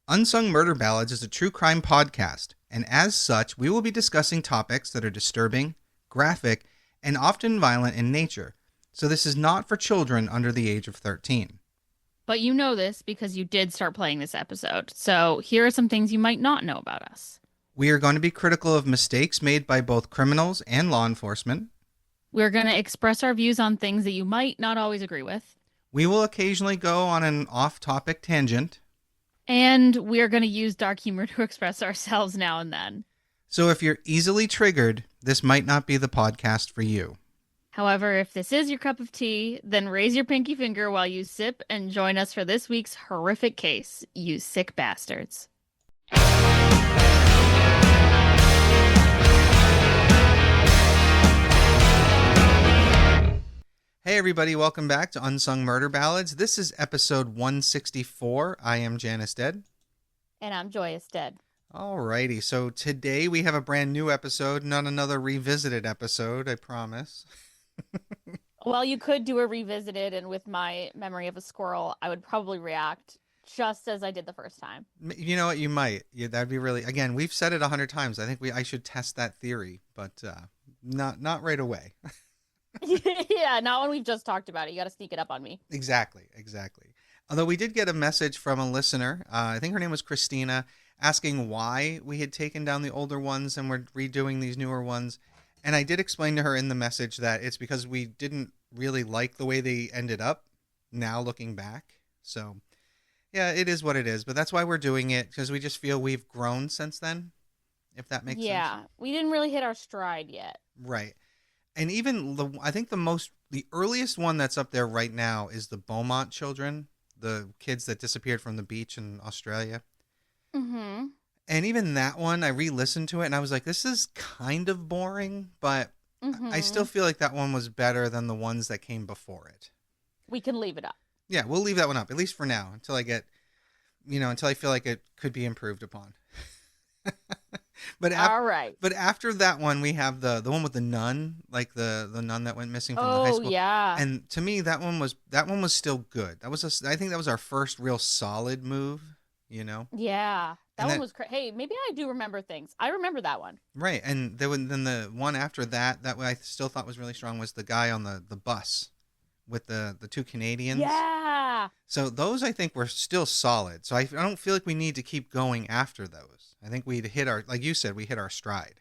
Unsung Murder Ballads is a true crime podcast, and as such, we will be discussing topics that are disturbing, graphic, and often violent in nature. So this is not for children under the age of 13. But you know this because you did start playing this episode. So here are some things you might not know about us. We are going to be critical of mistakes made by both criminals and law enforcement. We're going to express our views on things that you might not always agree with. We will occasionally go on an off-topic tangent. And we're going to use dark humor to express ourselves now and then. So if you're easily triggered, this might not be the podcast for you. However, if this is your cup of tea, then raise your pinky finger while you sip and join us for this week's horrific case, you sick bastards. Hey everybody, welcome back to Unsung Murder Ballads. This is episode 164. I am Janus Dead. And I'm Joyous Dead. Alrighty, so today we have a brand new episode, not another revisited episode, I promise. Well, you could do a revisited, and with my memory of a squirrel, I would probably react just as I did the first time. You know what, you might. Yeah, that'd be really, again, we've said it 100 times. I think I should test that theory, but not right away. Yeah, not when we've just talked about it. You got to sneak it up on me. Exactly. Although we did get a message from a listener, I think her name was Christina, asking why we had taken down the older ones and we're redoing these newer ones. And I did explain to her in the message that it's because we didn't really like the way they ended up now looking back. So, yeah, it is what it is. But that's why we're doing it, because we just feel we've grown since then, if that makes sense. Yeah, we didn't really hit our stride yet. Right. And even I think the earliest one that's up there right now is the Beaumont children, the kids that disappeared from the beach in Australia. Mm-hmm. And even that one, I re-listened to it and I was like, this is kind of boring, but I still feel like that one was better than the ones that came before it. We can leave it up. Yeah, we'll leave that one up, at least for now, until I feel like it could be improved upon. All right. But after that one, we have the one with the nun, like the nun that went missing from the high school. Oh, yeah. And to me, that one was still good. I think that was our first real solid move, you know? Yeah. That one was Hey, maybe I do remember things. I remember that one. Right. And then the one after that I still thought was really strong was the guy on the bus with the two Canadians. Yeah. So those I think were still solid. So I don't feel like we need to keep going after those. I think we'd hit like you said, we hit our stride.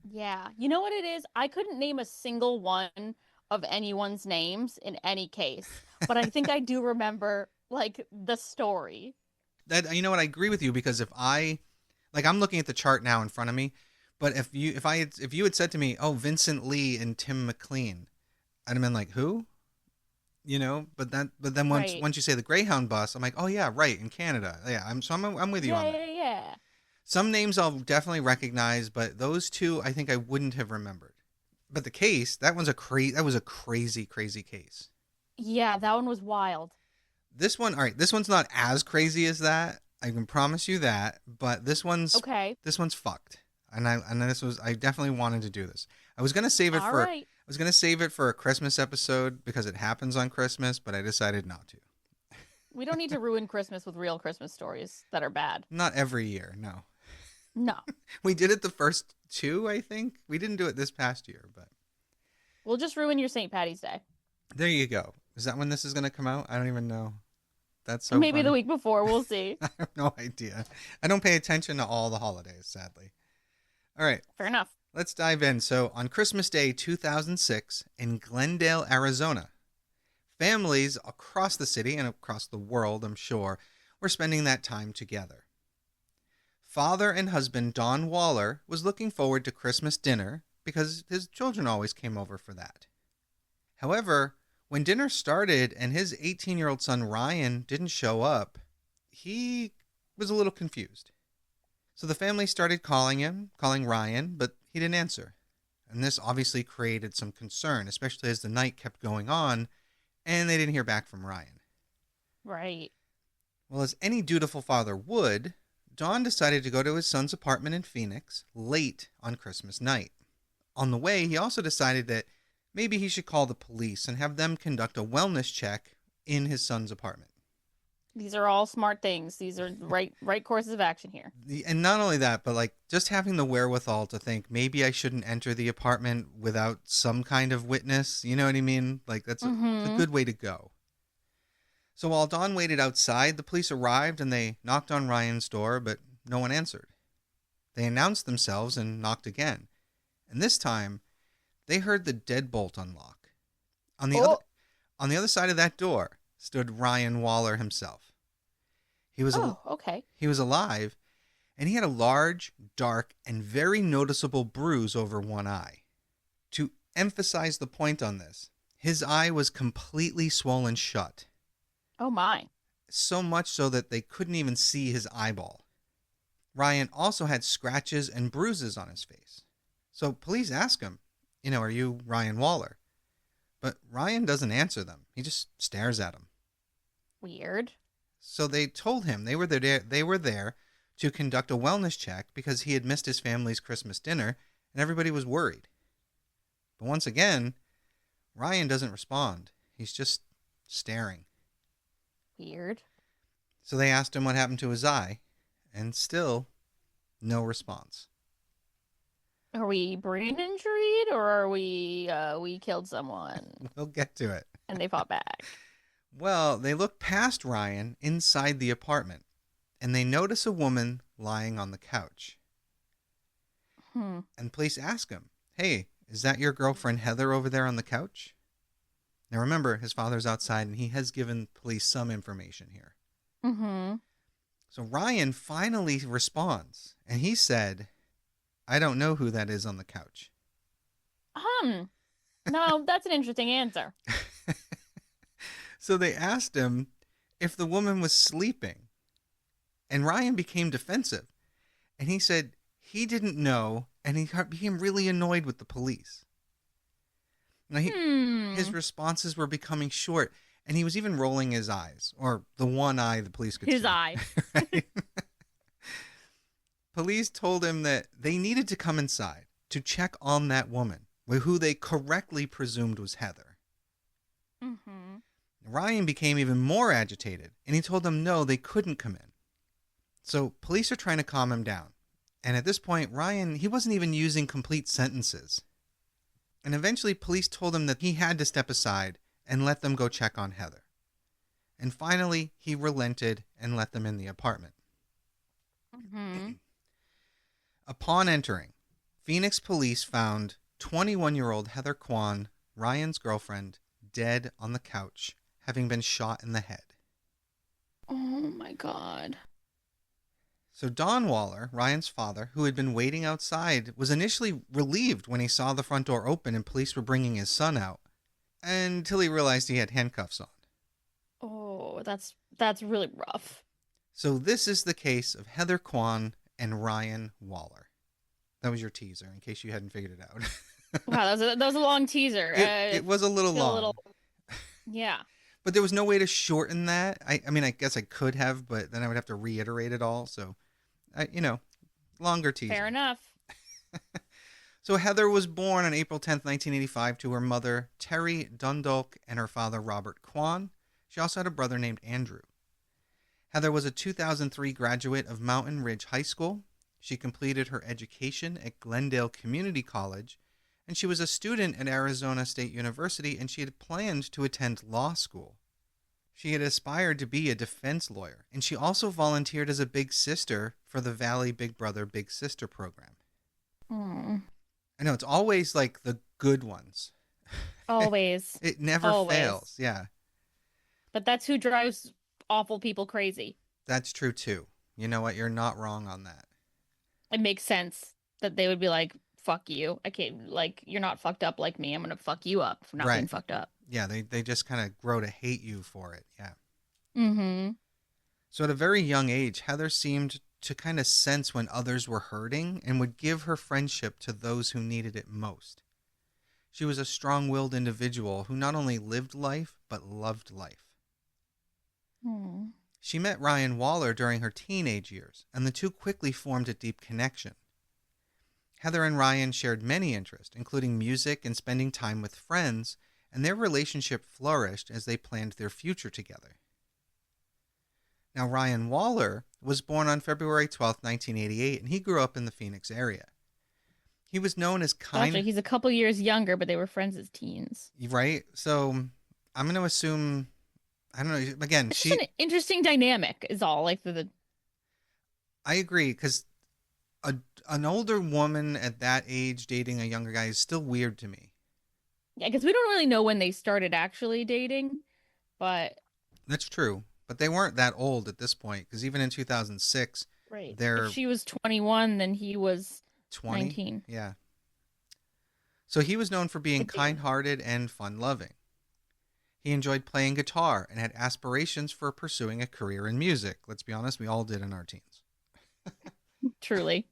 Yeah. You know what it is? I couldn't name a single one of anyone's names in any case, but I think I do remember like the story. That, you know what, I agree with you, because I'm looking at the chart now in front of me, but if you had said to me, "Oh, Vincent Lee and Tim McLean," I'd have been like, "Who?" You know, but then once you say the Greyhound bus, I'm like, "Oh yeah, right, in Canada." Yeah, I'm with you on that. Yeah. Some names I'll definitely recognize, but those two I think I wouldn't have remembered. But the case, that was a crazy case. Yeah, that one was wild. This one, all right, this one's not as crazy as that. I can promise you that, but this one's okay. This one's fucked. And I definitely wanted to do this. I was going to save it for a Christmas episode because it happens on Christmas, but I decided not to. We don't need to ruin Christmas with real Christmas stories that are bad. Not every year, no. No. We did it the first two, I think. We didn't do it this past year, but we'll just ruin your St. Patty's Day. There you go. Is that when this is going to come out? I don't even know. That's so maybe funny. The week before. We'll see. I have no idea. I don't pay attention to all the holidays, sadly. All right. Fair enough. Let's dive in. So on Christmas Day 2006 in Glendale, Arizona, families across the city and across the world, I'm sure, were spending that time together. Father and husband Don Waller was looking forward to Christmas dinner because his children always came over for that. However, when dinner started and his 18-year-old son Ryan didn't show up, he was a little confused. So the family started calling Ryan, but he didn't answer. And this obviously created some concern, especially as the night kept going on and they didn't hear back from Ryan. Right. Well, as any dutiful father would, Don decided to go to his son's apartment in Phoenix late on Christmas night. On the way, he also decided that maybe he should call the police and have them conduct a wellness check in his son's apartment. These are all smart things. These are right courses of action here. And not only that, but like just having the wherewithal to think maybe I shouldn't enter the apartment without some kind of witness. You know what I mean? Like it's a Mm-hmm. good way to go. So while Dawn waited outside, the police arrived and they knocked on Ryan's door, but no one answered. They announced themselves and knocked again. And this time, they heard the deadbolt unlock. On the other Oh, on the other side of that door stood Ryan Waller himself. He was oh, okay. he was alive, and he had a large, dark, and very noticeable bruise over one eye. To emphasize the point on this, his eye was completely swollen shut, Oh my. so much so that they couldn't even see his eyeball. Ryan also had scratches and bruises on his face. So police ask him, are you Ryan Waller? But Ryan doesn't answer them. He just stares at them. Weird. So they told him they were there to conduct a wellness check because he had missed his family's Christmas dinner and everybody was worried. But once again, Ryan doesn't respond. He's just staring. Weird. So they asked him what happened to his eye, and still no response. Are we brain injured or are we killed someone We'll get to it. and they fought back? Well, they look past Ryan inside the apartment, and they notice a woman lying on the couch. Hmm. And police ask him, "Hey, is that your girlfriend Heather over there on the couch?" Now remember, his father's outside, and he has given police some information here. Mm-hmm. So Ryan finally responds, and he said, "I don't know who that is on the couch." No, that's an interesting answer. So they asked him if the woman was sleeping, and Ryan became defensive, and he said he didn't know, and he became really annoyed with the police. Now his Hmm. responses were becoming short, and he was even rolling his eyes, or the one eye the police could His see. eye. Right? Police told him that they needed to come inside to check on that woman, who they correctly presumed was Heather. Mm-hmm. Ryan became even more agitated, and he told them no, they couldn't come in. So police are trying to calm him down. And at this point, Ryan, he wasn't even using complete sentences. And eventually, police told him that he had to step aside and let them go check on Heather. And finally, he relented and let them in the apartment. Mm-hmm. Upon entering, Phoenix police found 21-year-old Heather Quan, Ryan's girlfriend, dead on the couch, having been shot in the head. Oh my God. So Don Waller, Ryan's father, who had been waiting outside, was initially relieved when he saw the front door open and police were bringing his son out, until he realized he had handcuffs on. Oh, that's really rough. So this is the case of Heather Quan and Ryan Waller. That was your teaser, in case you hadn't figured it out. Wow, that was a long teaser. It was a little Feel a long. little, yeah. But there was no way to shorten that. I mean, I guess I could have, but then I would have to reiterate it all. So, longer teaser. Fair enough. So Heather was born on April 10th, 1985 to her mother, Terry Dundalk, and her father, Robert Quan. She also had a brother named Andrew. Heather was a 2003 graduate of Mountain Ridge High School. She completed her education at Glendale Community College, and she was a student at Arizona State University, and she had planned to attend law school. She had aspired to be a defense lawyer, and she also volunteered as a big sister for the Valley Big Brother Big Sister program. Hmm. I know, it's always like the good ones. Always. It never Always. fails. Yeah, But that's who drives awful people crazy. that's true too. You know what? You're not wrong on that. It makes sense that they would be like, fuck you. I can't, like, you're not fucked up like me. I'm gonna fuck you up for not being Right. fucked up. Yeah, they just kind of grow to hate you for it. Yeah. Mm-hmm. So at a very young age, Heather seemed to kind of sense when others were hurting and would give her friendship to those who needed it most. She was a strong-willed individual who not only lived life, but loved life. Hmm. She met Ryan Waller during her teenage years, and the two quickly formed a deep connection. Heather and Ryan shared many interests, including music and spending time with friends, and their relationship flourished as they planned their future together. Now, Ryan Waller was born on February 12th, 1988, and he grew up in the Phoenix area. He was known as Gotcha. kind, He's a couple years younger, but they were friends as teens. right? So I'm going to assume, I don't know, again, It's just an interesting dynamic, is all. I agree, because a, an older woman at that age dating a younger guy is still weird to me. Yeah, because we don't really know when they started actually dating, but That's true, but they weren't that old at this point, because even in 2006, right. If they're she was 21, then he was 20. 19. Yeah. So he was known for being Good dating. kind-hearted and fun-loving. He enjoyed playing guitar and had aspirations for pursuing a career in music. Let's be honest, we all did in our teens. Truly.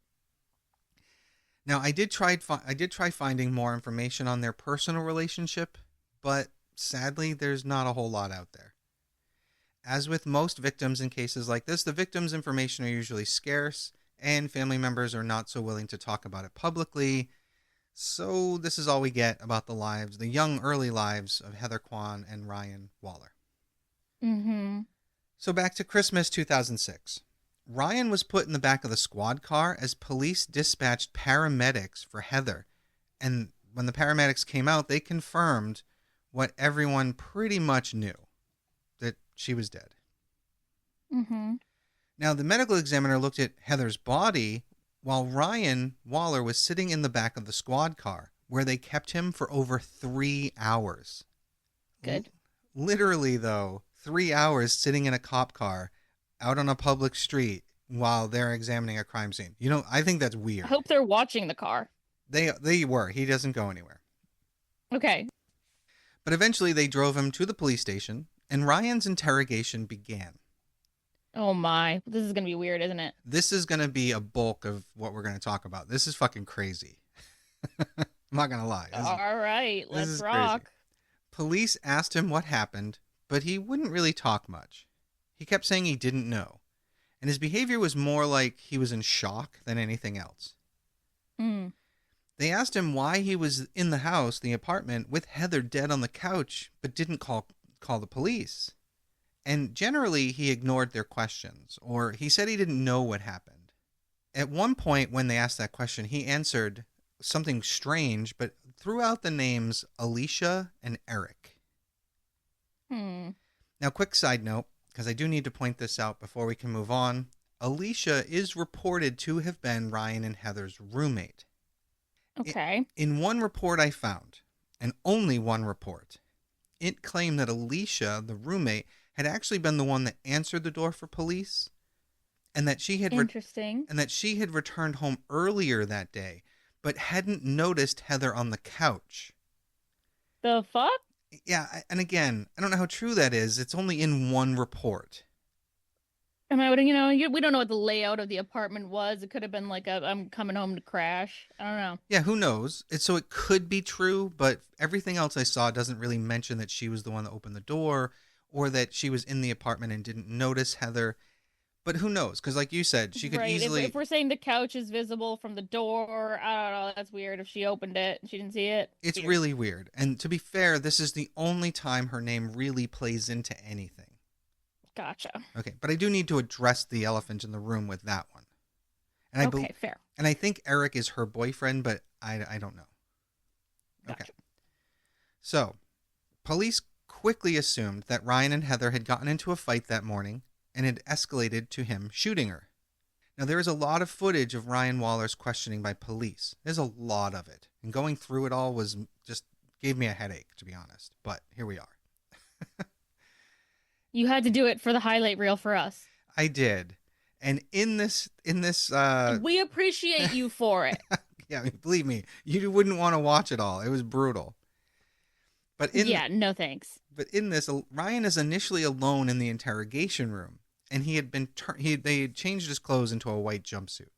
Now, I did try finding more information on their personal relationship, but sadly, there's not a whole lot out there. As with most victims in cases like this, the victim's information are usually scarce, and family members are not so willing to talk about it publicly. So this is all we get about the young early lives of Heather Quan and Ryan Waller. Mm-hmm. So back to Christmas 2006. Ryan was put in the back of the squad car as police dispatched paramedics for Heather. And when the paramedics came out, they confirmed what everyone pretty much knew, that she was dead. Mm-hmm. Now, the medical examiner looked at Heather's body while Ryan Waller was sitting in the back of the squad car, where they kept him for over 3 hours. Good. Literally, though, 3 hours sitting in a cop car out on a public street while they're examining a crime scene. You know, I think that's I weird. hope they're watching the car. They were. He doesn't go anywhere. Okay. But eventually they drove him to the police station, and Ryan's interrogation began. Oh my. This is gonna be weird, isn't it? This is going to be a bulk of what we're going to talk about. This is fucking crazy. I'm not going to lie. All right, This let's is rock. crazy. Police asked him what happened, but he wouldn't really talk much. He kept saying he didn't know, and his behavior was more like he was in shock than anything else. Mm. They asked him why he was in the apartment, with Heather dead on the couch, but didn't call the police. And generally, he ignored their questions, or he said he didn't know what happened. At one point, when they asked that question, he answered something strange, but threw out the names Alicia and Eric. Hmm. Now, quick side note, because I do need to point this out before we can move on. Alicia is reported to have been Ryan and Heather's roommate. Okay. In one report I found, and only one report, it claimed that Alicia, the roommate, had actually been the one that answered the door for police, and that Interesting. she had returned home earlier that day, but hadn't noticed Heather on the couch. The fuck? Yeah, and again, I don't know how true that is. It's only in one report. I mean, we don't know what the layout of the apartment was. It could have been like I'm coming home to crash. I don't know. Yeah, who knows? So it could be true, but everything else I saw doesn't really mention that she was the one that opened the door, or that she was in the apartment and didn't notice Heather. But who knows? Because like you said, she could Right. easily... If we're saying the couch is visible from the door, I don't know. That's weird. If she opened it and she didn't see it, It's weird. really weird. And to be fair, this is the only time her name really plays into anything. Gotcha. Okay, but I do need to address the elephant in the room with that one. And Okay, fair. And I think Eric is her boyfriend, but I don't know. Gotcha. Okay. So, police quickly assumed that Ryan and Heather had gotten into a fight that morning and had escalated to him shooting her. Now, there is a lot of footage of Ryan Waller's questioning by police. There's a lot of it. And going through it all was just gave me a headache, to be honest. But here we are. You had to do it for the highlight reel for us. I did. And in this We appreciate you for it. yeah, believe me, you wouldn't want to watch it all. It was brutal. No thanks. But in this, Ryan is initially alone in the interrogation room, and they had changed his clothes into a white jumpsuit.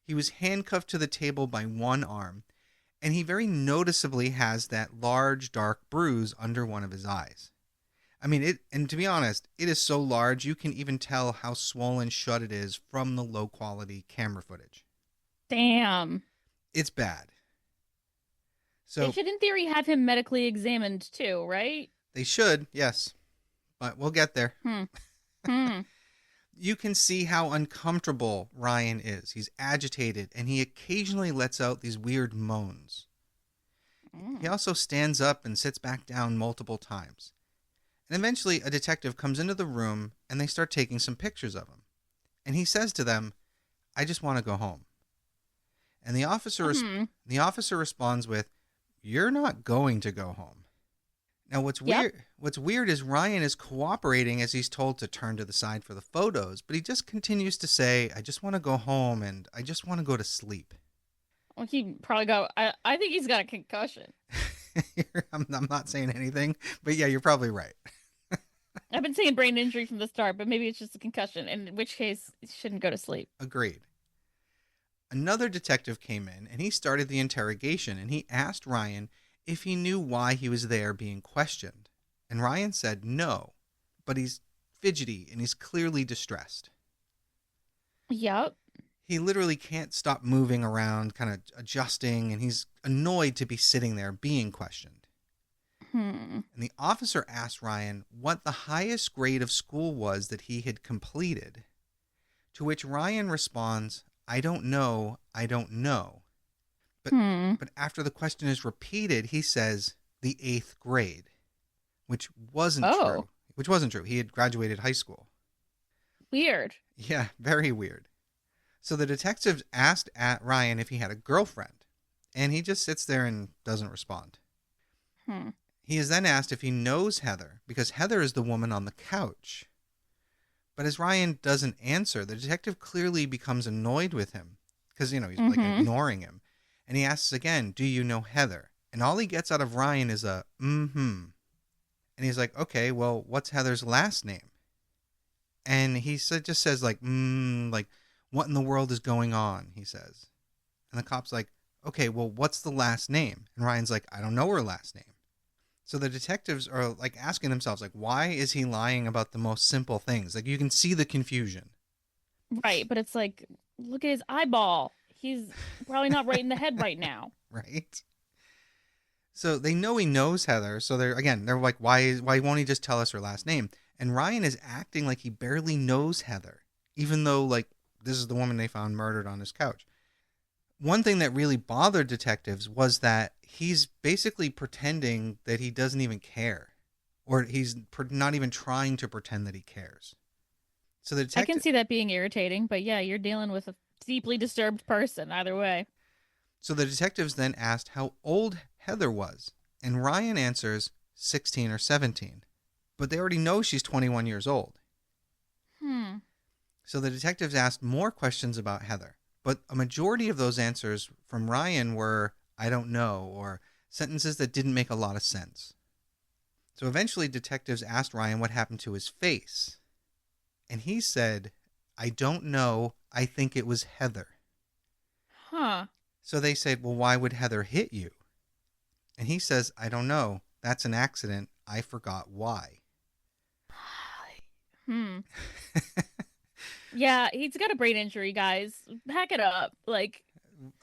He was handcuffed to the table by one arm, and he very noticeably has that large dark bruise under one of his eyes. I mean, and to be honest, it is so large you can even tell how swollen shut it is from the low quality camera footage. Damn. It's bad. So They should, in theory, have him medically examined too, right? they should, yes. But we'll get there. Hmm. You can see how uncomfortable Ryan is. He's agitated, and he occasionally lets out these weird moans. He Mm. also stands up and sits back down multiple times. And eventually, a detective comes into the room, and they start taking some pictures of him. And he says to them, "I just want to go home." And Hmm. the officer responds with, "You're not going to go home." Now, Yep. what's weird is Ryan is cooperating as he's told to turn to the side for the photos, but he just continues to say, "I just want to go home and I just want to go to sleep." Well, he probably got. I think he's got a concussion. I'm not saying anything, but yeah, you're probably right. I've been saying brain injury from the start, but maybe it's just a concussion, in which case he shouldn't go to sleep. Agreed. Another detective came in and he started the interrogation, and he asked Ryan if he knew why he was there being questioned. And Ryan said no, but he's fidgety and he's clearly distressed. Yep. He literally can't stop moving around, kind of adjusting, and he's annoyed to be sitting there being questioned. Hmm. And the officer asked Ryan what the highest grade of school was that he had completed, to which Ryan responds, "I don't know, I don't know." But Hmm. but after the question is repeated, he says the 8th grade, which wasn't Oh, true. Which wasn't true. He had graduated high school. weird. Yeah, very weird. So the detectives asked at Ryan if he had a girlfriend, and he just sits there and doesn't respond. Hmm. He is then asked if he knows Heather, because Heather is the woman on the couch. But as Ryan doesn't answer, the detective clearly becomes annoyed with him because, he's like Mm-hmm. ignoring him. And he asks again, "Do you know Heather?" And all he gets out of Ryan is a mm-hmm. And he's like, "Okay, well, what's Heather's last name?" And just says like, "What in the world is going on?" he says. And the cop's like, "Okay, well, what's the last name?" And Ryan's like, "I don't know her last name." So the detectives are like asking themselves, like, why is he lying about the most simple things? Like, you can see the confusion. Right, but it's like, look at his eyeball. He's probably not right in the head right now. Right? So they know he knows Heather. So they're like, why won't he just tell us her last name? And Ryan is acting like he barely knows Heather, even though like this is the woman they found murdered on his couch. One thing that really bothered detectives was that he's basically pretending that he doesn't even care, or he's not even trying to pretend that he cares. So the I can detective, see that being irritating, but yeah, you're dealing with a deeply disturbed person either way. so the detectives then asked how old Heather was, and Ryan answers 16 or 17. But they already know she's 21 years old. Hmm. So the detectives asked more questions about Heather, but a majority of those answers from Ryan were, "I don't know," or sentences that didn't make a lot of sense. So eventually, detectives asked Ryan what happened to his face. And he said, "I don't know. I think it was Heather." Huh. So they said, "Well, why would Heather hit you?" And he says, "I don't know. That's an accident. I forgot why." Hmm. Yeah, he's got a brain injury, guys. Pack it up. Like,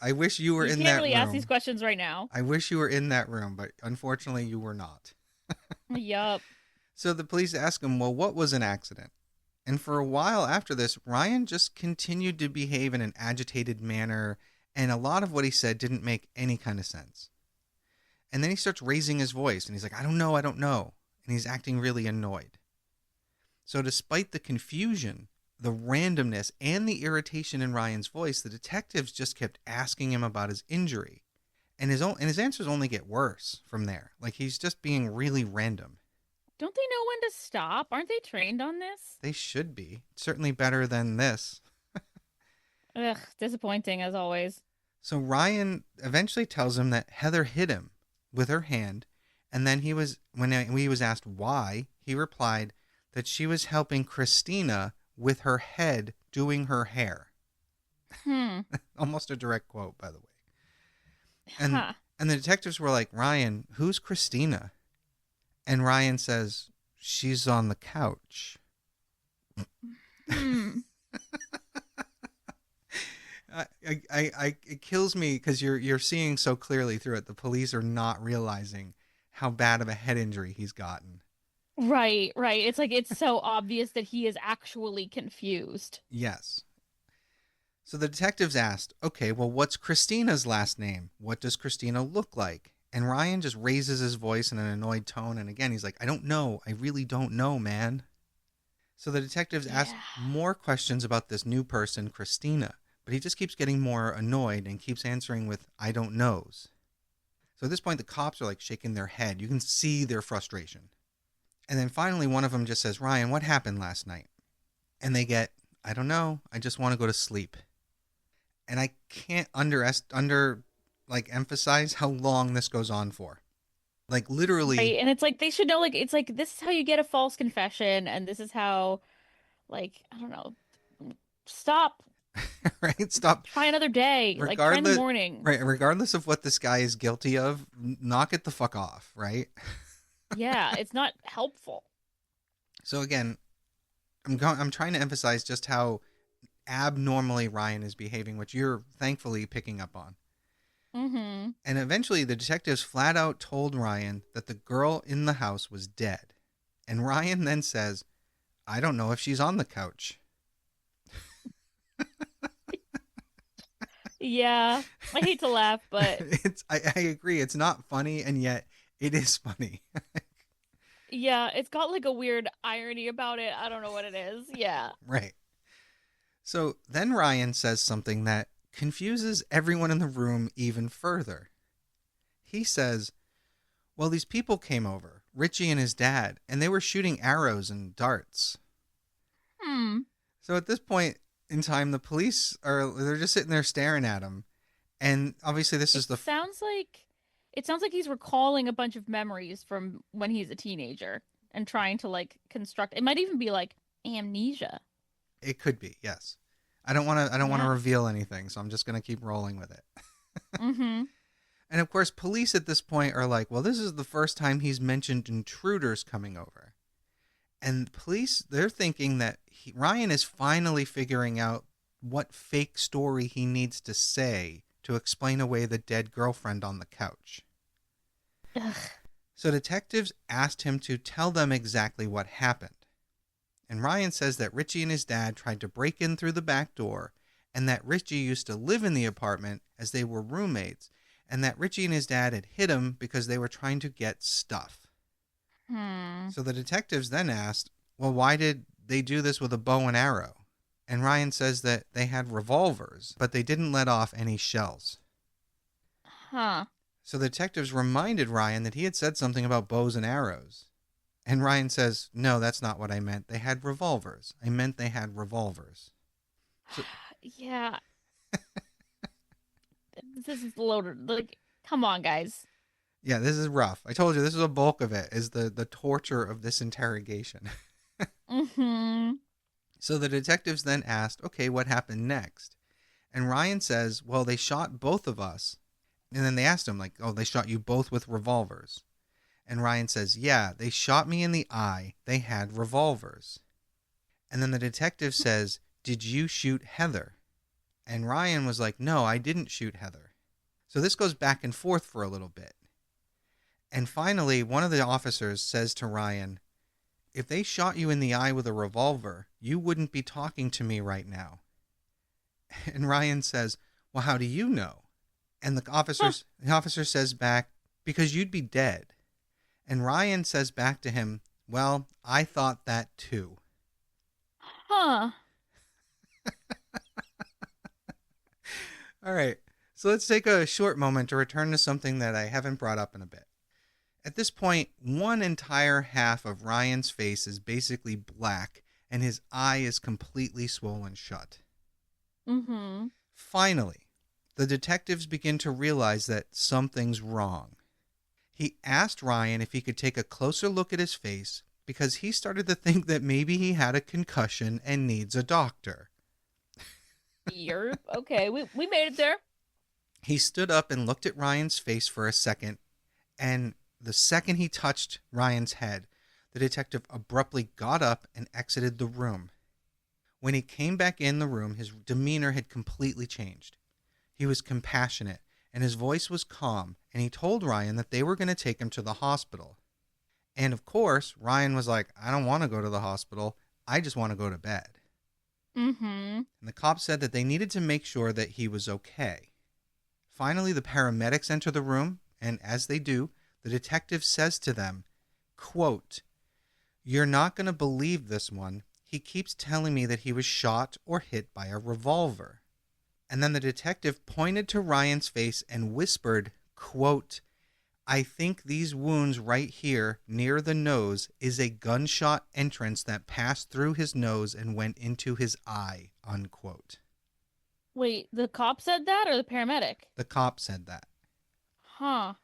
I wish you were you in can't that really ask these room. questions right now. I wish you were in that room, but unfortunately, you were not. Yup. So the police ask him, "Well, what was an accident?" And for a while after this, Ryan just continued to behave in an agitated manner, and a lot of what he said didn't make any kind of sense. And then he starts raising his voice, and he's like, "I don't know, I don't know." And he's acting really annoyed. So, despite the confusion, the randomness, and the irritation in Ryan's voice, the detectives just kept asking him about his injury. And his answers only get worse from there. Like, he's just being really random. Don't they know when to stop? Aren't they trained on this? They should be. Certainly better than this. Ugh, disappointing as always. So Ryan eventually tells him that Heather hit him with her hand, and then when he was asked why, he replied that she was helping Christina with her head doing her hair. Hmm. Almost a direct quote, by the way. And Huh. and the detectives were like, "Ryan, who's Christina?" And Ryan says, "She's on the couch." Hmm. It kills me because you're seeing so clearly through it. The police are not realizing how bad of a head injury he's gotten. Right, right. It's like it's so obvious that he is actually confused. Yes. So the detectives asked, okay, well, what's Christina's last name? What does Christina look like? And Ryan just raises his voice in an annoyed tone. And again, he's like, I don't know. I really don't know, man. So the detectives ask Yeah. more questions about this new person, Christina, but he just keeps getting more annoyed and keeps answering with, I don't knows. So at this point, the cops are like shaking their head. You can see their frustration. And then finally, one of them just says, Ryan, what happened last night? And they get, I don't know. I just want to go to sleep. And I can't like emphasize how long this goes on for. Like literally, Right. And it's like they should know, like, it's like this is how you get a false confession, and this is how, like, I don't know, stop, right? Stop. try another day, like try in the Regardless, morning. right? Regardless of what this guy is guilty of, knock it the fuck off, right? Yeah, it's not helpful. So again, I'm trying to emphasize just how abnormally Ryan is behaving, which you're thankfully picking up on. Mm-hmm. And eventually, the detectives flat out told Ryan that the girl in the house was dead. And Ryan then says, I don't know if she's on the couch. Yeah. I hate to laugh, but I agree. It's not funny, and yet it is funny. yeah, it's got like a weird irony about it. I don't know what it is. Yeah. Right. So then Ryan says something that confuses everyone in the room even further. He says, well, these people came over, Richie and his dad, and they were shooting arrows and darts. Hmm. So at this point in time, the police they're just sitting there staring at him. And obviously this is It the sounds like it sounds like he's recalling a bunch of memories from when he's a teenager and trying to like construct. It might even be like amnesia. it could be, yes. I don't want to Yeah. reveal anything, so I'm just going to keep rolling with it. Mm-hmm. And of course, police at this point are like, well, this is the first time he's mentioned intruders coming over. And police, they're thinking that Ryan is finally figuring out what fake story he needs to say to explain away the dead girlfriend on the couch. Ugh. So detectives asked him to tell them exactly what happened. And Ryan says that Richie and his dad tried to break in through the back door, and that Richie used to live in the apartment as they were roommates, and that Richie and his dad had hit him because they were trying to get stuff. Hmm. So the detectives then asked, well, why did they do this with a bow and arrow? And Ryan says that they had revolvers, but they didn't let off any shells. Huh. So the detectives reminded Ryan that he had said something about bows and arrows. And Ryan says, no, that's not what I meant. They had revolvers. I meant they had revolvers. So, Yeah. This is loaded. Like, come on, guys. yeah, this is rough. I told you this is a bulk of it, is the torture of this interrogation. Mm-hmm. So the detectives then asked, okay, what happened next? And Ryan says, well, they shot both of us. And then they asked him, like, oh, they shot you both with revolvers. And Ryan says, yeah, they shot me in the eye. They had revolvers. And then the detective says, did you shoot Heather? And Ryan was like, no, I didn't shoot Heather. So this goes back and forth for a little bit. And finally, one of the officers says to Ryan, if they shot you in the eye with a revolver, you wouldn't be talking to me right now. And Ryan says, well, how do you know? And Huh. the officer says back, because you'd be dead. And Ryan says back to him, well, I thought that too. Huh. All right. So let's take a short moment to return to something that I haven't brought up in a bit. At this point, one entire half of Ryan's face is basically black, and his eye is completely swollen shut. Mm-hmm. Finally, the detectives begin to realize that something's wrong. He asked Ryan if he could take a closer look at his face because he started to think that maybe he had a concussion and needs a doctor. You're okay. We made it there. He stood up and looked at Ryan's face for a second, and the second he touched Ryan's head, the detective abruptly got up and exited the room. When he came back in the room, his demeanor had completely changed. He was compassionate, and his voice was calm, and he told Ryan that they were going to take him to the hospital. And of course, Ryan was like, I don't want to go to the hospital. I just want to go to bed. Mm-hmm. And the cops said that they needed to make sure that he was okay. Finally, the paramedics enter the room, and as they do, the detective says to them, quote, "You're not going to believe this one. He keeps telling me that he was shot or hit by a revolver." And then the detective pointed to Ryan's face and whispered, quote, "I think these wounds right here near the nose is a gunshot entrance that passed through his nose and went into his eye," unquote. Wait, the cop said that or the paramedic? The cop said that. Huh.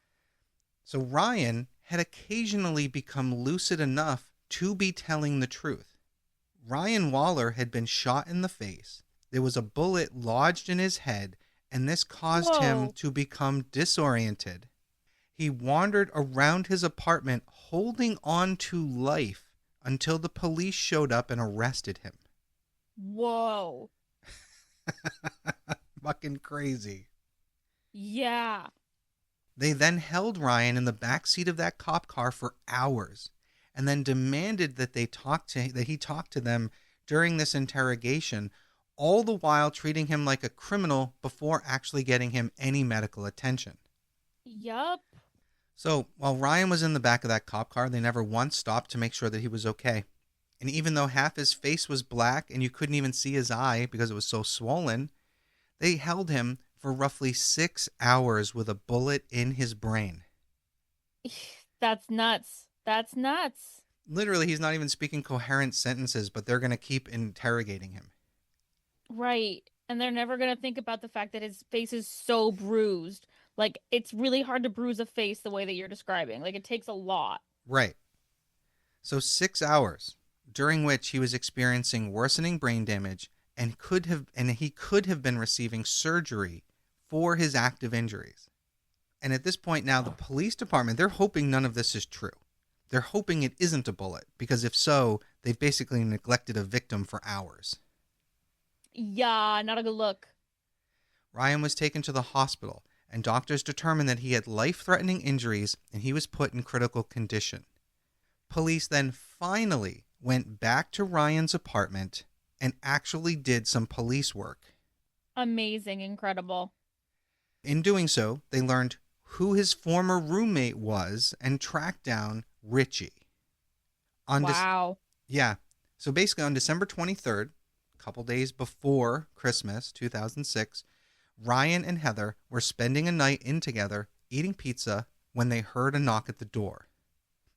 So Ryan had occasionally become lucid enough to be telling the truth. Ryan Waller had been shot in the face. There was a bullet lodged in his head, and this caused him Whoa. to become disoriented. He wandered around his apartment holding on to life until the police showed up and arrested him. Whoa. Fucking crazy. Yeah. They then held Ryan in the back seat of that cop car for hours and then demanded that he talk to them during this interrogation, all the while treating him like a criminal before actually getting him any medical attention. Yup. So while Ryan was in the back of that cop car, they never once stopped to make sure that he was okay. And even though half his face was black and you couldn't even see his eye because it was so swollen, they held him for roughly 6 hours with a bullet in his brain. That's nuts. That's nuts. Literally, he's not even speaking coherent sentences, but they're going to keep interrogating him. Right. And they're never going to think about the fact that his face is so bruised. Like, it's really hard to bruise a face the way that you're describing. Like, it takes a lot. Right. So 6 hours, during which he was experiencing worsening brain damage and he could have been receiving surgery for his active injuries. And at this point now, the police department, they're hoping none of this is true. They're hoping it isn't a bullet, because if so, they've basically neglected a victim for hours. Yeah, not a good look. Ryan was taken to the hospital, and doctors determined that he had life-threatening injuries and he was put in critical condition. Police then finally went back to Ryan's apartment and actually did some police work. Amazing. Incredible. In doing so, they learned who his former roommate was and tracked down Richie. Wow. Yeah. So basically on December 23rd, a couple days before Christmas 2006, Ryan and Heather were spending a night in together eating pizza when they heard a knock at the door.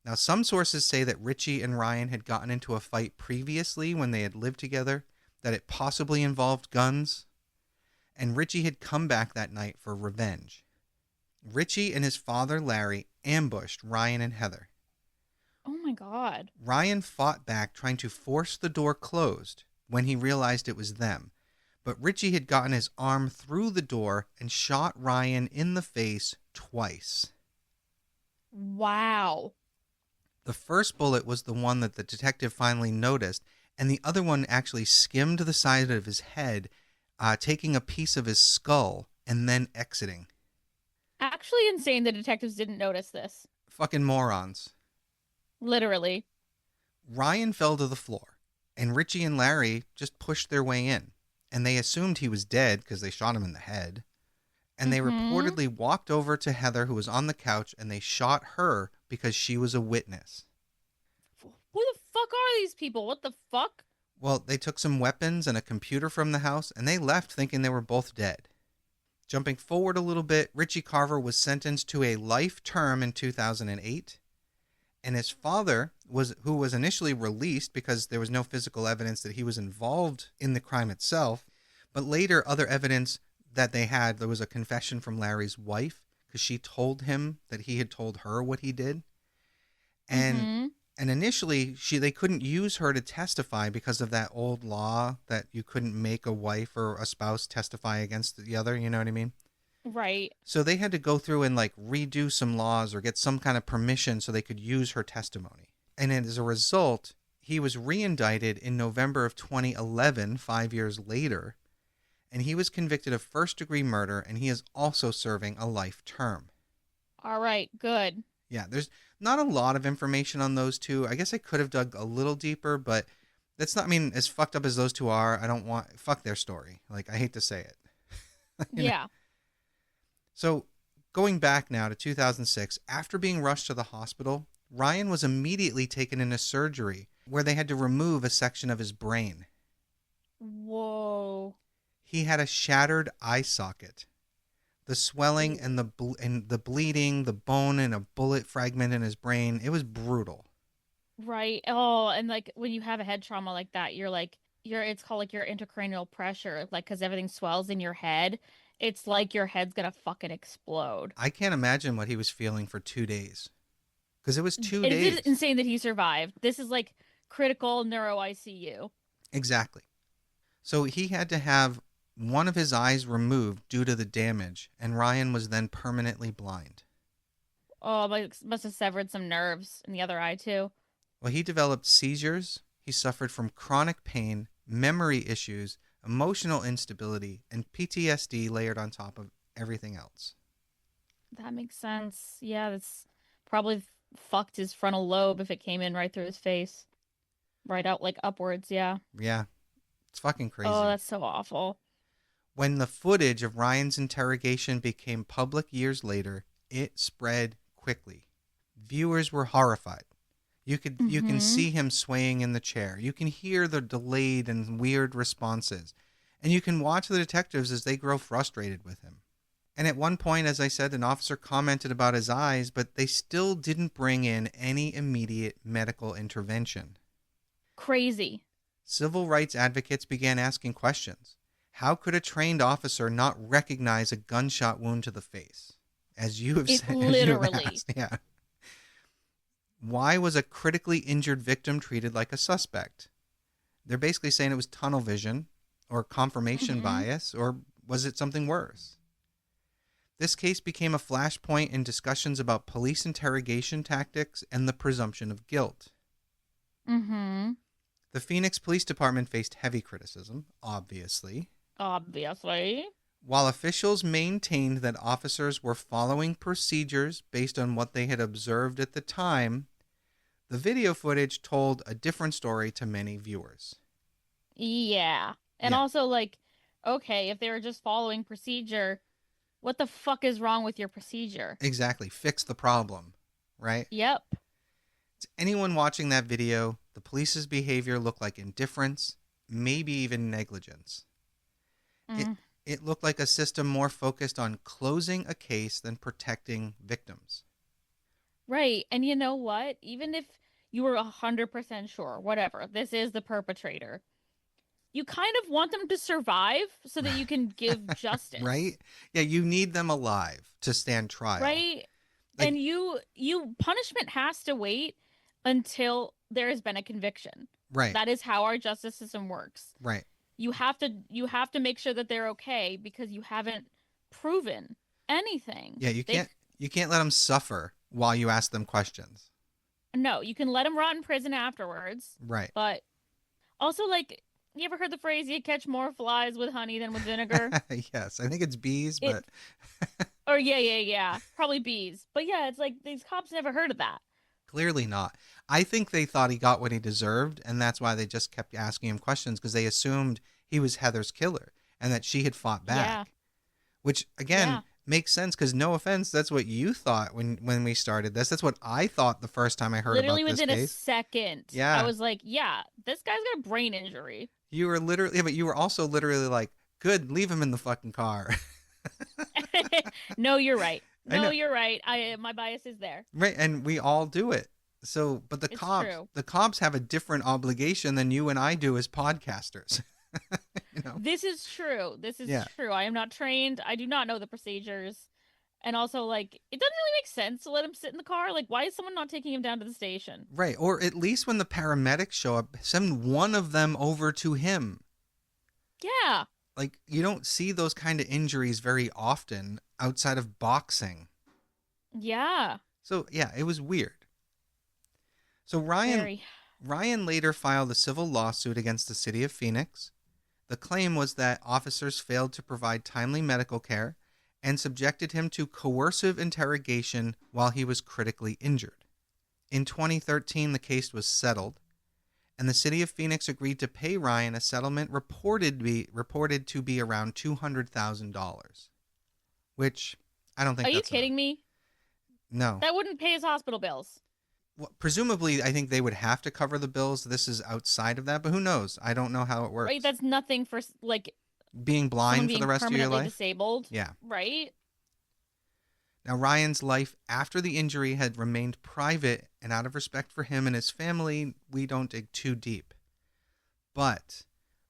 Now, some sources say that Richie and Ryan had gotten into a fight previously when they had lived together, that it possibly involved guns, and Richie had come back that night for revenge. Richie and his father, Larry, ambushed Ryan and Heather. Oh my God. Ryan fought back, trying to force the door closed when he realized it was them, but Richie had gotten his arm through the door and shot Ryan in the face twice. Wow. The first bullet was the one that the detective finally noticed, and the other one actually skimmed the side of his head, taking a piece of his skull and then exiting. Actually insane the detectives didn't notice this. Fucking morons. Literally. Ryan fell to the floor, and Richie and Larry just pushed their way in, and they assumed he was dead because they shot him in the head. And they reportedly walked over to Heather, who was on the couch, and they shot her because she was a witness. Who the fuck are these people? What the fuck? Well, they took some weapons and a computer from the house, and they left thinking they were both dead. Jumping forward a little bit, Richie Carver was sentenced to a life term in 2008, and his father, who was initially released because there was no physical evidence that he was involved in the crime itself, but later other evidence that there was a confession from Larry's wife, because she told him that he had told her what he did. And initially they couldn't use her to testify because of that old law that you couldn't make a wife or a spouse testify against the other, you know what I mean? Right. So they had to go through and redo some laws or get some kind of permission so they could use her testimony. And as a result, he was reindicted in November of 2011, 5 years later, and he was convicted of first-degree murder, and he is also serving a life term. All right. Good. Yeah, Not a lot of information on those two. I guess I could have dug a little deeper, but that's not, I mean, as fucked up as those two are, I don't want, fuck their story. Like, I hate to say it. You know? Yeah. So, going back now to 2006, after being rushed to the hospital, Ryan was immediately taken into surgery where they had to remove a section of his brain. Whoa. He had a shattered eye socket. The swelling and the bleeding, the bone and a bullet fragment in his brain, it was brutal. Right. Oh, and like when you have a head trauma like that, it's called like your intracranial pressure, like because everything swells in your head. It's like your head's gonna fucking explode. I can't imagine what he was feeling for 2 days. Because it was 2 days. It is insane that he survived. This is like critical neuro ICU. Exactly. So he had to have one of his eyes removed due to the damage, and Ryan was then permanently blind. Oh, must have severed some nerves in the other eye too. Well, he developed seizures, he suffered from chronic pain, memory issues, emotional instability, and PTSD layered on top of everything else. That makes sense. Yeah, that's probably fucked his frontal lobe if it came in right through his face. Right out like upwards, yeah. Yeah, it's fucking crazy. Oh, that's so awful. When the footage of Ryan's interrogation became public years later, it spread quickly. Viewers were horrified. You can see him swaying in the chair. You can hear the delayed and weird responses. And you can watch the detectives as they grow frustrated with him. And at one point, as I said, an officer commented about his eyes, but they still didn't bring in any immediate medical intervention. Crazy. Civil rights advocates began asking questions. How could a trained officer not recognize a gunshot wound to the face? As you have said, literally. asked, yeah. Why was a critically injured victim treated like a suspect? They're basically saying it was tunnel vision or confirmation bias, or was it something worse? This case became a flashpoint in discussions about police interrogation tactics and the presumption of guilt. Mm-hmm. The Phoenix Police Department faced heavy criticism, obviously. Obviously. While officials maintained that officers were following procedures based on what they had observed at the time, the video footage told a different story to many viewers. Yeah. And also, like, okay, if they were just following procedure, what the fuck is wrong with your procedure? Exactly. Fix the problem, right? Yep. To anyone watching that video, the police's behavior looked like indifference, maybe even negligence. It looked like a system more focused on closing a case than protecting victims. Right. And you know what? Even if you were 100% sure, whatever, this is the perpetrator, you kind of want them to survive so that you can give justice. Right? Yeah, you need them alive to stand trial. Right? Like, and you punishment has to wait until there has been a conviction. Right. That is how our justice system works. Right. You have to make sure that they're okay because you haven't proven anything. Yeah, you can't let them suffer while you ask them questions. No, you can let them rot in prison afterwards. Right. But also, like, you ever heard the phrase, you catch more flies with honey than with vinegar? Yes, I think it's bees, but... Or yeah. Probably bees. But yeah, it's like these cops never heard of that. Clearly not. I think they thought he got what he deserved, and that's why they just kept asking him questions, because they assumed he was Heather's killer and that she had fought back. Yeah. Which, again, makes sense, because no offense, that's what you thought when we started this. That's what I thought the first time I heard about this case. Literally within a second. Yeah. I was like, yeah, this guy's got a brain injury. You were literally, but you were also literally like, good, leave him in the fucking car. No, you're right. No, you're right. My bias is there. Right, and we all do it. So, but the cops have a different obligation than you and I do as podcasters. You know? This is true. True. I am not trained. I do not know the procedures. And also, like, it doesn't really make sense to let him sit in the car. Like, why is someone not taking him down to the station? Right, or at least when the paramedics show up, send one of them over to him. Yeah. Like, you don't see those kind of injuries very often outside of boxing. Yeah. So, yeah, it was weird. So Ryan later filed a civil lawsuit against the city of Phoenix. The claim was that officers failed to provide timely medical care and subjected him to coercive interrogation while he was critically injured. In 2013, the case was settled, and the city of Phoenix agreed to pay Ryan a settlement reported to be around $200,000, which I don't think Are you that's enough. kidding me? No. That wouldn't pay his hospital bills. Well, presumably, I think they would have to cover the bills. This is outside of that, but who knows? I don't know how it works. Right? That's nothing for like Being someone blind for being the rest of your permanently life? disabled. Yeah. Right? Now, Ryan's life after the injury had remained private, and out of respect for him and his family, we don't dig too deep. But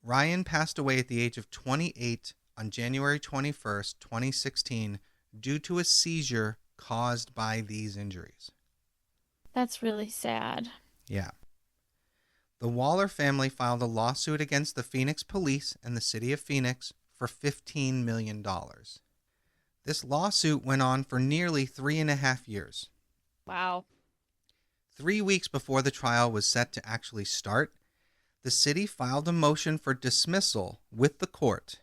Ryan passed away at the age of 28 on January 21st, 2016, due to a seizure caused by these injuries. That's really sad. Yeah. The Waller family filed a lawsuit against the Phoenix police and the city of Phoenix for $15 million. This lawsuit went on for nearly 3.5 years. Wow. 3 weeks before the trial was set to actually start, the city filed a motion for dismissal with the court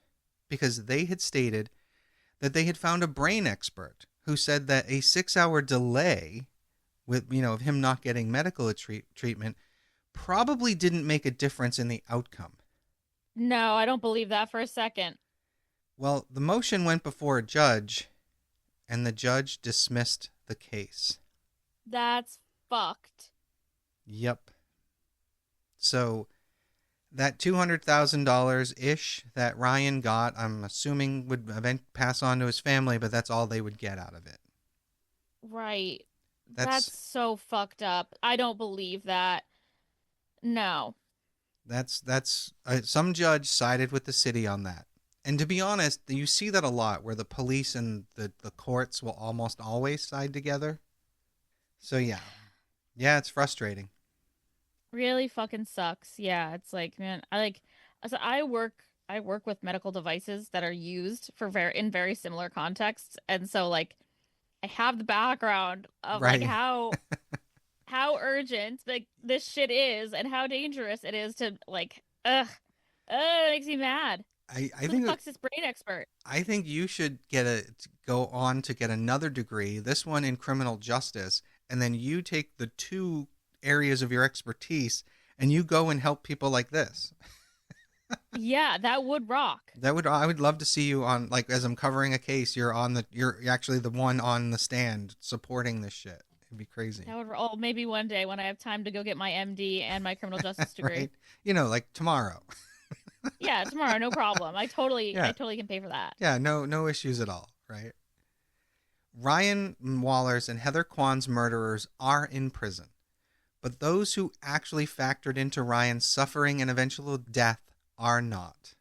because they had stated that they had found a brain expert who said that a 6-hour delay with, of him not getting medical treatment probably didn't make a difference in the outcome. No, I don't believe that for a second. Well, the motion went before a judge, and the judge dismissed the case. That's fucked. Yep. So that $200,000-ish that Ryan got, I'm assuming would pass on to his family, but that's all they would get out of it. Right. That's so fucked up. I don't believe that. No. That's some judge sided with the city on that. And to be honest, you see that a lot where the police and the courts will almost always side together. So yeah. Yeah, it's frustrating. Really fucking sucks. Yeah, it's like, man, I work with medical devices that are used for in very similar contexts, and so like I have the background of Right. like how urgent like this shit is and how dangerous it is to like it makes me mad. I Who think the fuck's this brain expert? I think you should go on to get another degree, this one in criminal justice, and then you take the two areas of your expertise and you go and help people like this. Yeah, that would rock. I would love to see you on, like, as I'm covering a case, you're actually the one on the stand supporting this shit. It'd be crazy. Maybe one day when I have time to go get my MD and my criminal justice degree. Right? Like tomorrow. Yeah, tomorrow, no problem. I totally can pay for that. Yeah, no issues at all, right? Ryan Waller's and Heather Quan's murderers are in prison, but those who actually factored into Ryan's suffering and eventual death are not.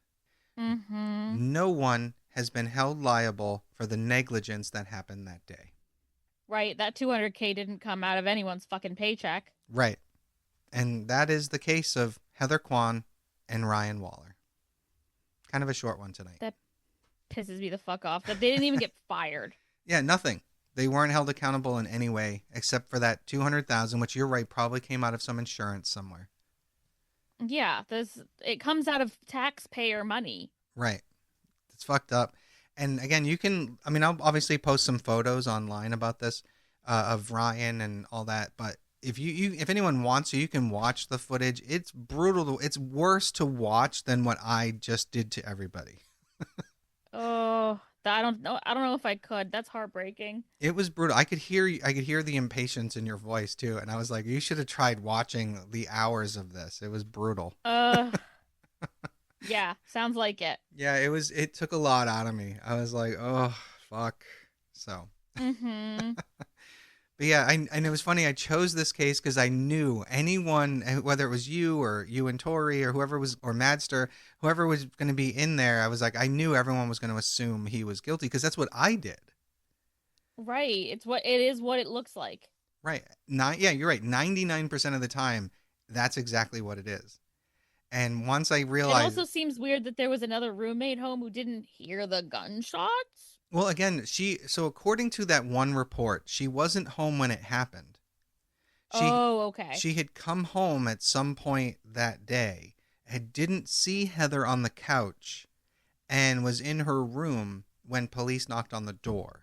Mm-hmm. No one has been held liable for the negligence that happened that day. Right, that $200K didn't come out of anyone's fucking paycheck. Right. And that is the case of Heather Quan and Ryan Waller. Kind of a short one tonight. That pisses me the fuck off. That they didn't even get fired. Yeah, nothing. They weren't held accountable in any way except for that $200,000, which you're right, probably came out of some insurance somewhere. Yeah, it comes out of taxpayer money. Right. It's fucked up. And again, I'll obviously post some photos online about this of Ryan and all that, but if anyone wants to, you can watch the footage. It's brutal. It's worse to watch than what I just did to everybody. Oh, I don't know if I could. That's heartbreaking. It was brutal. I could hear the impatience in your voice too, and I was like, you should have tried watching the hours of this. It was brutal. Yeah, sounds like it. Yeah, it took a lot out of me. I was like, oh fuck. So. Mm-hmm. But yeah, and it was funny. I chose this case because I knew anyone, whether it was you or you and Tori or whoever was, or Madster, whoever was going to be in there. I was like, I knew everyone was going to assume he was guilty because that's what I did. Right. It is what it looks like. Right. Yeah, you're right. 99% of the time, that's exactly what it is. And once I realized, it also seems weird that there was another roommate home who didn't hear the gunshots. Well, again, so according to that one report, she wasn't home when it happened. Okay. She had come home at some point that day and didn't see Heather on the couch and was in her room when police knocked on the door.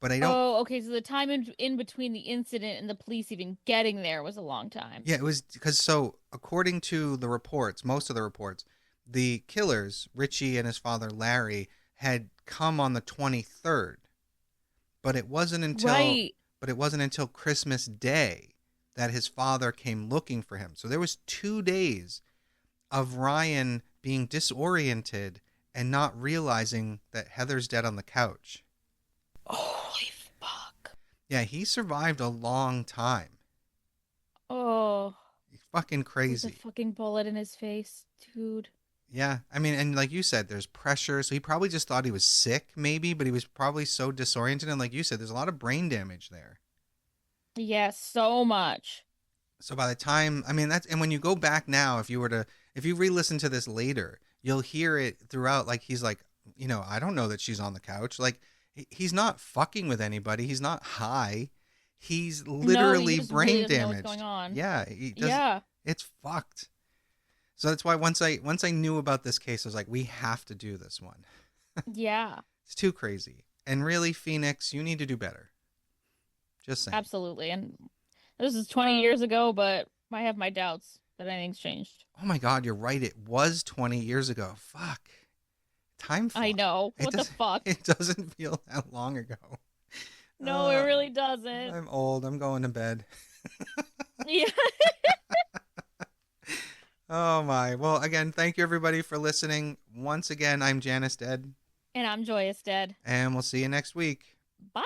But I don't. Oh, okay. So the time in between the incident and the police even getting there was a long time. Yeah, it was because according to the reports, most of the reports, the killers, Richie and his father Larry, had come on the 23rd, but it wasn't until Right. Christmas Day that his father came looking for him. So there was 2 days of Ryan being disoriented and not realizing that Heather's dead on the couch. Holy fuck. Yeah, he survived a long time. Oh, He's fucking with a crazy. fucking bullet in his face, dude. Yeah, I mean, and like you said, there's pressure. So he probably just thought he was sick, maybe, but he was probably so disoriented. And like you said, there's a lot of brain damage there. Yes, so much. So by the time, I mean, and when you go back now, if you re listen to this later, you'll hear it throughout. Like he's like, I don't know that she's on the couch. Like he's not fucking with anybody. He's not high. He's No, he literally just really brain doesn't know what's going damaged. on. Yeah, he does. Yeah. It's fucked. So that's why once I knew about this case, I was like, we have to do this one. Yeah. It's too crazy. And really, Phoenix, you need to do better. Just saying. Absolutely. And this is 20 years ago, but I have my doubts that anything's changed. Oh my God, you're right. It was 20 years ago. Fuck. Time I flies. know. It What the doesn't. fuck? It doesn't feel that long ago. No, it Uh, really doesn't. I'm old. I'm going to bed. Yeah. Oh my. Well, again, thank you everybody for listening. Once again, I'm Janice Dead, And I'm Joyous Dead. and we'll see you next week. Bye.